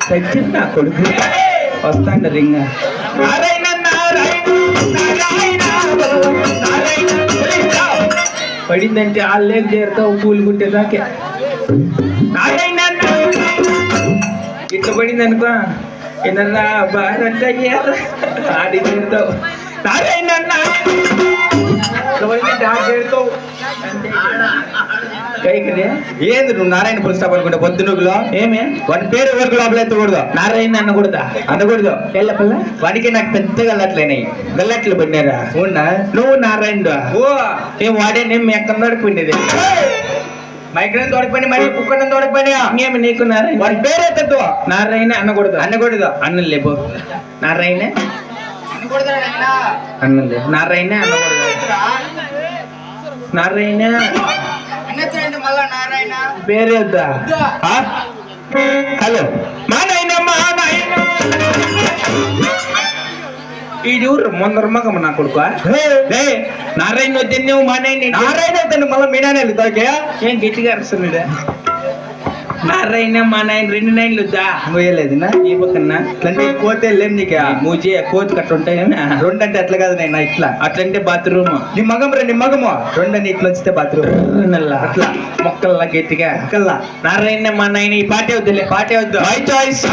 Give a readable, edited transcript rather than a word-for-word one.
తెచ్చిందా కొడుకు వస్తాండ రింగ పడిందంటే వాళ్ళేం చేరుతావు పూలు కుట్టేదాకే ఇట్లా పడింది అనుకో ఏదన్నా బాగా ఆడి చేరుతావు ఏంది నువ్వు నారాయణ పుస్తకం అనుకుంటే పొద్దునుగులో ఏమే వాడి పేరు ఎవరికి లోపల ఎత్తకూడదు. నారాయణ అనకూడదా? అనకూడదు. ఎల్లపల్ల వాడికి నాకు పెద్ద గల్లట్లేనాయి. గల్లట్లు పడినారా? ఉన్నా నువ్వు నారాయణ ఓ ఏం వాడే నేను మీ ఎక్కడ నడిపోయినది మైగ్రేన్ తోడిపోయి మరి కుక్కడం తోడిపోయినా ఇంకేమి నీకు నారాయణ వాడి పేరు ఎత్తద్దు. నారాయణ అనకూడదు. అనకూడదు. అన్నలేబో నారాయణ అన్నలే నారాయణ అనకూడదు. నారాయణ పేరు వద్దా? హలో మా నాయన ఇది ఊరు ముందర మగమ్మ నా కొడుకు నారాయణ వద్దే నువ్వు మా నాయన నారాయణ అయితే మళ్ళీ మీనానే వెళ్తాకే ఏం గట్టిగా అరుస్తున్నాడు. నారాయణ మా నాయన 2 9 వద్దా? పోయలేదునా ఈ పక్కన అట్లంటే కోతే లేం నీకు మూజీ కోతి కట్ట ఉంటాయి రెండు అంటే అట్లా కాదు నేను ఇట్లా అట్లంటే బాత్రూమ్ నీ మగం నీ మగము రెండు అని ఇట్లా వచ్చితే బాత్రూమ్ అట్లా మొక్కల్లా గట్టిగా కల్లా నారాయణ మా నాయన ఈ పాటే వద్దులే పాటే వద్దు. My choice.